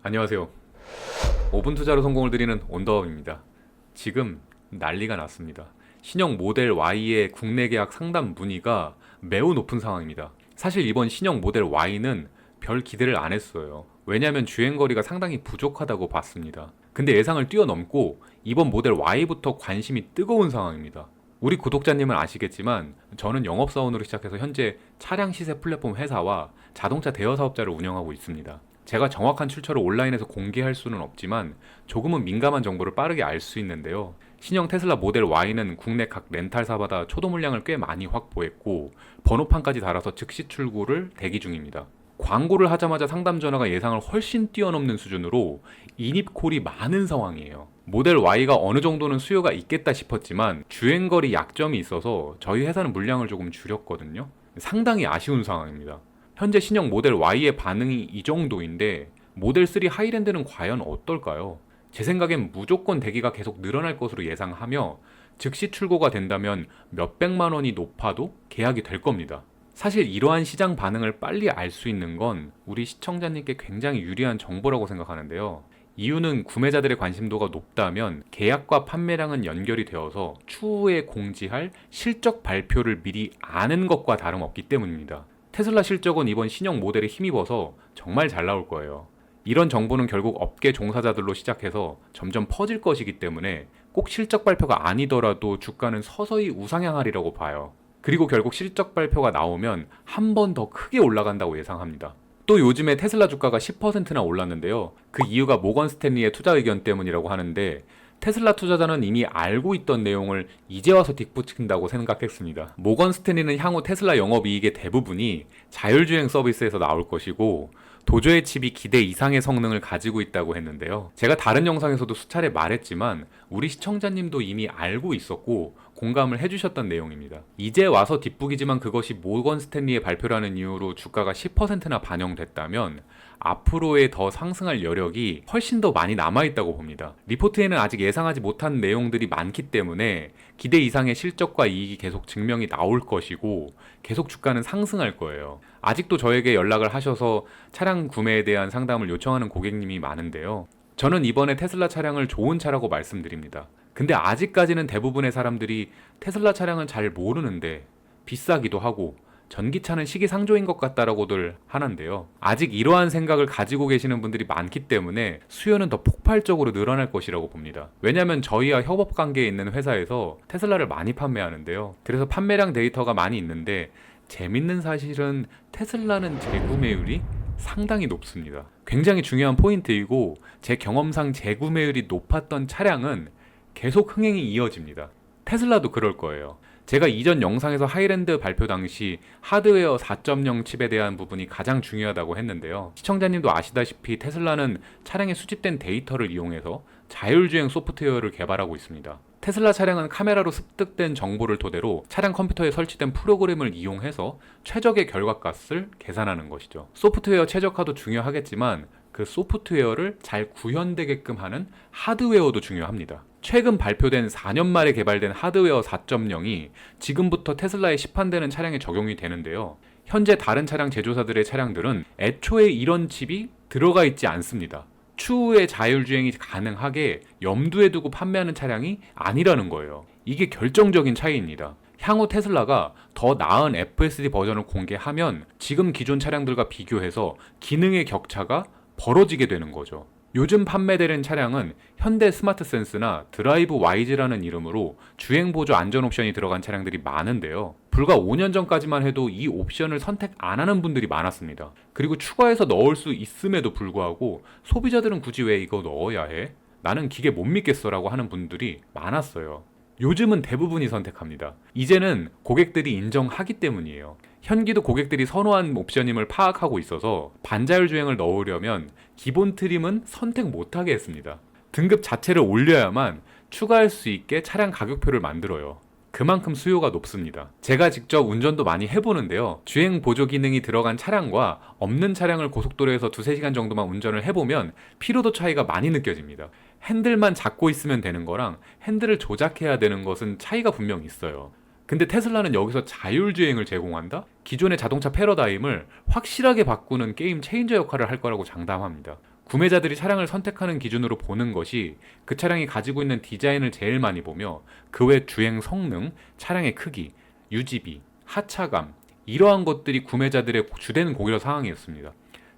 안녕하세요. 5분 투자로 성공을 드리는 온더업입니다. 지금 난리가 났습니다. 신형 모델 Y의 국내 계약 상담 문의가 매우 높은 상황입니다. 사실 이번 신형 모델 Y는 별 기대를 안 했어요. 왜냐하면 주행거리가 상당히 부족하다고 봤습니다. 근데 예상을 뛰어넘고 이번 모델 Y부터 관심이 뜨거운 상황입니다. 우리 구독자님은 아시겠지만 저는 영업사원으로 시작해서 현재 차량 시세 플랫폼 회사와 자동차 대여 사업자를 운영하고 있습니다. 제가 정확한 출처를 온라인에서 공개할 수는 없지만 조금은 민감한 정보를 빠르게 알 수 있는데요. 신형 테슬라 모델 Y는 국내 각 렌탈사마다 초도 물량을 꽤 많이 확보했고 번호판까지 달아서 즉시 출고를 대기 중입니다. 광고를 하자마자 상담 전화가 예상을 훨씬 뛰어넘는 수준으로 인입콜이 많은 상황이에요. 모델 Y가 어느 정도는 수요가 있겠다 싶었지만 주행거리 약점이 있어서 저희 회사는 물량을 조금 줄였거든요. 상당히 아쉬운 상황입니다. 현재 신형 모델 Y의 반응이 이 정도인데 모델 3 하이랜드는 과연 어떨까요? 제 생각엔 무조건 대기가 계속 늘어날 것으로 예상하며 즉시 출고가 된다면 몇백만 원이 높아도 계약이 될 겁니다. 사실 이러한 시장 반응을 빨리 알 수 있는 건 우리 시청자님께 굉장히 유리한 정보라고 생각하는데요. 이유는 구매자들의 관심도가 높다면 계약과 판매량은 연결이 되어서 추후에 공지할 실적 발표를 미리 아는 것과 다름없기 때문입니다. 테슬라 실적은 이번 신형 모델에 힘입어서 정말 잘 나올 거예요. 이런 정보는 결국 업계 종사자들로 시작해서 점점 퍼질 것이기 때문에 꼭 실적 발표가 아니더라도 주가는 서서히 우상향하리라고 봐요. 그리고 결국 실적 발표가 나오면 한 번 더 크게 올라간다고 예상합니다. 또 요즘에 테슬라 주가가 10%나 올랐는데요. 그 이유가 모건 스탠리의 투자 의견 때문이라고 하는데 테슬라 투자자는 이미 알고 있던 내용을 이제 와서 뒷붙인다고 생각했습니다. 모건 스탠리는 향후 테슬라 영업이익의 대부분이 자율주행 서비스에서 나올 것이고 도저의 칩이 기대 이상의 성능을 가지고 있다고 했는데요. 제가 다른 영상에서도 수차례 말했지만 우리 시청자님도 이미 알고 있었고 공감을 해주셨던 내용입니다. 이제 와서 뒷북이지만 그것이 모건 스탠리의 발표라는 이유로 주가가 10%나 반영됐다면 앞으로의 더 상승할 여력이 훨씬 더 많이 남아있다고 봅니다. 리포트에는 아직 예상하지 못한 내용들이 많기 때문에 기대 이상의 실적과 이익이 계속 증명이 나올 것이고 계속 주가는 상승할 거예요. 아직도 저에게 연락을 하셔서 차량 구매에 대한 상담을 요청하는 고객님이 많은데요. 저는 이번에 테슬라 차량을 좋은 차라고 말씀드립니다. 근데 아직까지는 대부분의 사람들이 테슬라 차량은 잘 모르는데 비싸기도 하고 전기차는 시기상조인 것 같다라고들 하는데요. 아직 이러한 생각을 가지고 계시는 분들이 많기 때문에 수요는 더 폭발적으로 늘어날 것이라고 봅니다. 왜냐하면 저희와 협업 관계에 있는 회사에서 테슬라를 많이 판매하는데요. 그래서 판매량 데이터가 많이 있는데 재밌는 사실은 테슬라는 재구매율이 상당히 높습니다. 굉장히 중요한 포인트이고 제 경험상 재구매율이 높았던 차량은 계속 흥행이 이어집니다. 테슬라도 그럴 거예요. 제가 이전 영상에서 하이랜드 발표 당시 하드웨어 4.0 칩에 대한 부분이 가장 중요하다고 했는데요. 시청자님도 아시다시피 테슬라는 차량에 수집된 데이터를 이용해서 자율주행 소프트웨어를 개발하고 있습니다. 테슬라 차량은 카메라로 습득된 정보를 토대로 차량 컴퓨터에 설치된 프로그램을 이용해서 최적의 결과값을 계산하는 것이죠. 소프트웨어 최적화도 중요하겠지만 그 소프트웨어를 잘 구현되게끔 하는 하드웨어도 중요합니다. 최근 발표된 4년 말에 개발된 하드웨어 4.0이 지금부터 테슬라에 시판되는 차량에 적용이 되는데요. 현재 다른 차량 제조사들의 차량들은 애초에 이런 칩이 들어가 있지 않습니다. 추후에 자율주행이 가능하게 염두에 두고 판매하는 차량이 아니라는 거예요. 이게 결정적인 차이입니다. 향후 테슬라가 더 나은 FSD 버전을 공개하면 지금 기존 차량들과 비교해서 기능의 격차가 벌어지게 되는 거죠. 요즘 판매되는 차량은 현대 스마트 센스나 드라이브 와이즈라는 이름으로 주행 보조 안전 옵션이 들어간 차량들이 많은데요. 불과 5년 전까지만 해도 이 옵션을 선택 안 하는 분들이 많았습니다. 그리고 추가해서 넣을 수 있음에도 불구하고 소비자들은 굳이 왜 이거 넣어야 해? 나는 기계 못 믿겠어 라고 하는 분들이 많았어요. 요즘은 대부분이 선택합니다. 이제는 고객들이 인정하기 때문이에요. 현기도 고객들이 선호한 옵션임을 파악하고 있어서 반자율 주행을 넣으려면 기본 트림은 선택 못하게 했습니다. 등급 자체를 올려야만 추가할 수 있게 차량 가격표를 만들어요. 그만큼 수요가 높습니다. 제가 직접 운전도 많이 해보는데요. 주행 보조 기능이 들어간 차량과 없는 차량을 고속도로에서 2-3시간 정도만 운전을 해보면 피로도 차이가 많이 느껴집니다. 핸들만 잡고 있으면 되는 거랑 핸들을 조작해야 되는 것은 차이가 분명 있어요. 근데 테슬라는 여기서 자율주행을 제공한다? 기존의 자동차 패러다임을 확실하게 바꾸는 게임 체인저 역할을 할 거라고 장담합니다. 구매자들이 차량을 선택하는 기준으로 보는 것이 그 차량이 가지고 있는 디자인을 제일 많이 보며 그 외 주행 성능, 차량의 크기, 유지비, 하차감 이러한 것들이 구매자들의 주된 고려 사항이었습니다.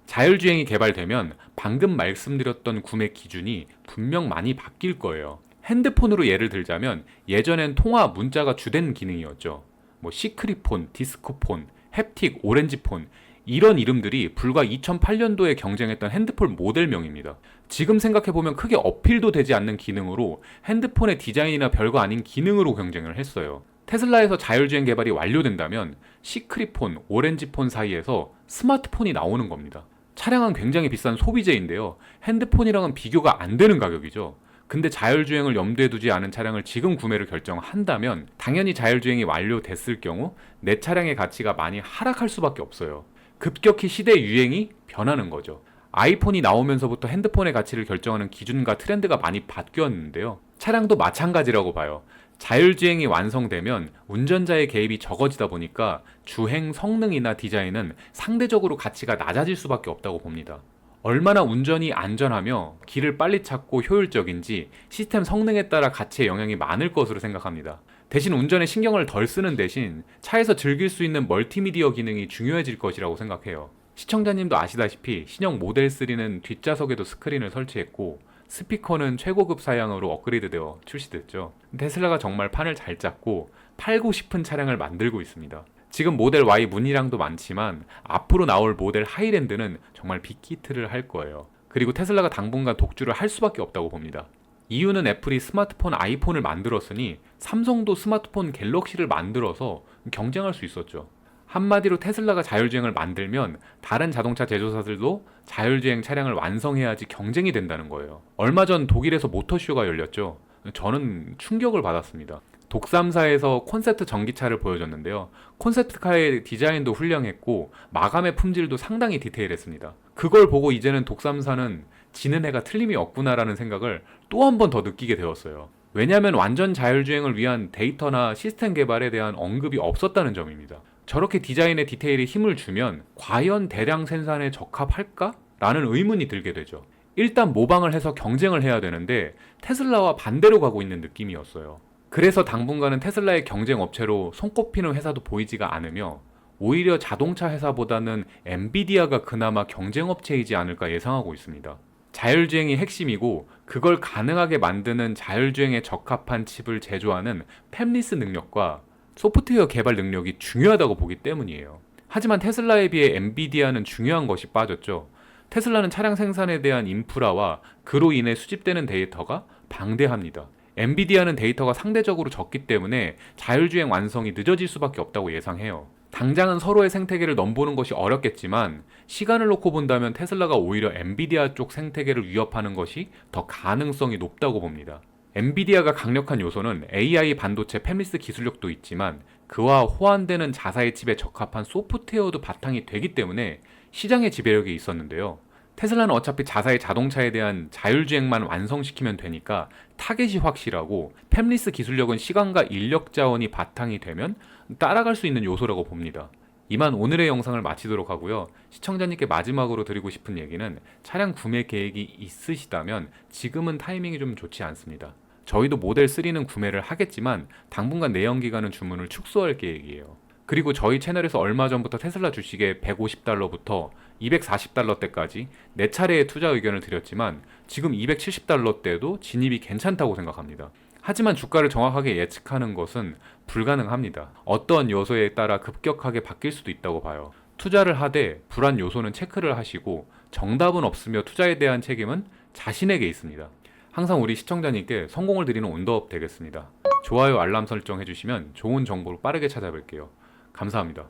자율주행이 개발되면 방금 말씀드렸던 구매 기준이 분명 많이 바뀔 거예요. 핸드폰으로 예를 들자면 예전엔 통화, 문자가 주된 기능이었죠. 뭐 시크릿폰, 디스코폰, 햅틱, 오렌지폰 이런 이름들이 불과 2008년도에 경쟁했던 핸드폰 모델명입니다. 지금 생각해보면 크게 어필도 되지 않는 기능으로 핸드폰의 디자인이나 별거 아닌 기능으로 경쟁을 했어요. 테슬라에서 자율주행 개발이 완료된다면 시크릿폰, 오렌지폰 사이에서 스마트폰이 나오는 겁니다. 차량은 굉장히 비싼 소비재인데요. 핸드폰이랑은 비교가 안 되는 가격이죠. 근데 자율주행을 염두에 두지 않은 차량을 지금 구매를 결정한다면 당연히 자율주행이 완료됐을 경우 내 차량의 가치가 많이 하락할 수밖에 없어요. 급격히 시대 유행이 변하는 거죠. 아이폰이 나오면서부터 핸드폰의 가치를 결정하는 기준과 트렌드가 많이 바뀌었는데요. 차량도 마찬가지라고 봐요. 자율주행이 완성되면 운전자의 개입이 적어지다 보니까 주행 성능이나 디자인은 상대적으로 가치가 낮아질 수밖에 없다고 봅니다. 얼마나 운전이 안전하며 길을 빨리 찾고 효율적인지 시스템 성능에 따라 가치에 영향이 많을 것으로 생각합니다. 대신 운전에 신경을 덜 쓰는 대신 차에서 즐길 수 있는 멀티미디어 기능이 중요해질 것이라고 생각해요. 시청자님도 아시다시피 신형 모델 3는 뒷좌석에도 스크린을 설치했고 스피커는 최고급 사양으로 업그레이드되어 출시됐죠. 테슬라가 정말 판을 잘 짰고 팔고 싶은 차량을 만들고 있습니다. 지금 모델 Y 문의량도 많지만 앞으로 나올 모델 하이랜드는 정말 빅히트를 할 거예요. 그리고 테슬라가 당분간 독주를 할 수밖에 없다고 봅니다. 이유는 애플이 스마트폰 아이폰을 만들었으니 삼성도 스마트폰 갤럭시를 만들어서 경쟁할 수 있었죠. 한마디로 테슬라가 자율주행을 만들면 다른 자동차 제조사들도 자율주행 차량을 완성해야지 경쟁이 된다는 거예요. 얼마 전 독일에서 모터쇼가 열렸죠. 저는 충격을 받았습니다. 독삼사에서 콘셉트 전기차를 보여줬는데요. 콘셉트카의 디자인도 훌륭했고 마감의 품질도 상당히 디테일했습니다. 그걸 보고 이제는 독삼사는 지는 해가 틀림이 없구나라는 생각을 또 한 번 더 느끼게 되었어요. 왜냐하면 완전 자율주행을 위한 데이터나 시스템 개발에 대한 언급이 없었다는 점입니다. 저렇게 디자인에 디테일에 힘을 주면 과연 대량 생산에 적합할까? 라는 의문이 들게 되죠. 일단 모방을 해서 경쟁을 해야 되는데 테슬라와 반대로 가고 있는 느낌이었어요. 그래서 당분간은 테슬라의 경쟁 업체로 손꼽히는 회사도 보이지가 않으며 오히려 자동차 회사보다는 엔비디아가 그나마 경쟁 업체이지 않을까 예상하고 있습니다. 자율주행이 핵심이고 그걸 가능하게 만드는 자율주행에 적합한 칩을 제조하는 팹리스 능력과 소프트웨어 개발 능력이 중요하다고 보기 때문이에요. 하지만 테슬라에 비해 엔비디아는 중요한 것이 빠졌죠. 테슬라는 차량 생산에 대한 인프라와 그로 인해 수집되는 데이터가 방대합니다. 엔비디아는 데이터가 상대적으로 적기 때문에 자율주행 완성이 늦어질 수밖에 없다고 예상해요. 당장은 서로의 생태계를 넘보는 것이 어렵겠지만 시간을 놓고 본다면 테슬라가 오히려 엔비디아 쪽 생태계를 위협하는 것이 더 가능성이 높다고 봅니다. 엔비디아가 강력한 요소는 AI 반도체 팹리스 기술력도 있지만 그와 호환되는 자사의 칩에 적합한 소프트웨어도 바탕이 되기 때문에 시장의 지배력이 있었는데요. 테슬라는 어차피 자사의 자동차에 대한 자율주행만 완성시키면 되니까 타겟이 확실하고 팹리스 기술력은 시간과 인력 자원이 바탕이 되면 따라갈 수 있는 요소라고 봅니다. 이만 오늘의 영상을 마치도록 하고요. 시청자님께 마지막으로 드리고 싶은 얘기는 차량 구매 계획이 있으시다면 지금은 타이밍이 좀 좋지 않습니다. 저희도 모델 3는 구매를 하겠지만 당분간 내연기관은 주문을 축소할 계획이에요. 그리고 저희 채널에서 얼마 전부터 테슬라 주식에 $150부터 $240대까지 4차례의 투자 의견을 드렸지만 지금 $270대도 진입이 괜찮다고 생각합니다. 하지만 주가를 정확하게 예측하는 것은 불가능합니다. 어떤 요소에 따라 급격하게 바뀔 수도 있다고 봐요. 투자를 하되 불안 요소는 체크를 하시고 정답은 없으며 투자에 대한 책임은 자신에게 있습니다. 항상 우리 시청자님께 성공을 드리는 온더업 되겠습니다. 좋아요, 알람 설정 해주시면 좋은 정보를 빠르게 찾아뵐게요. 감사합니다.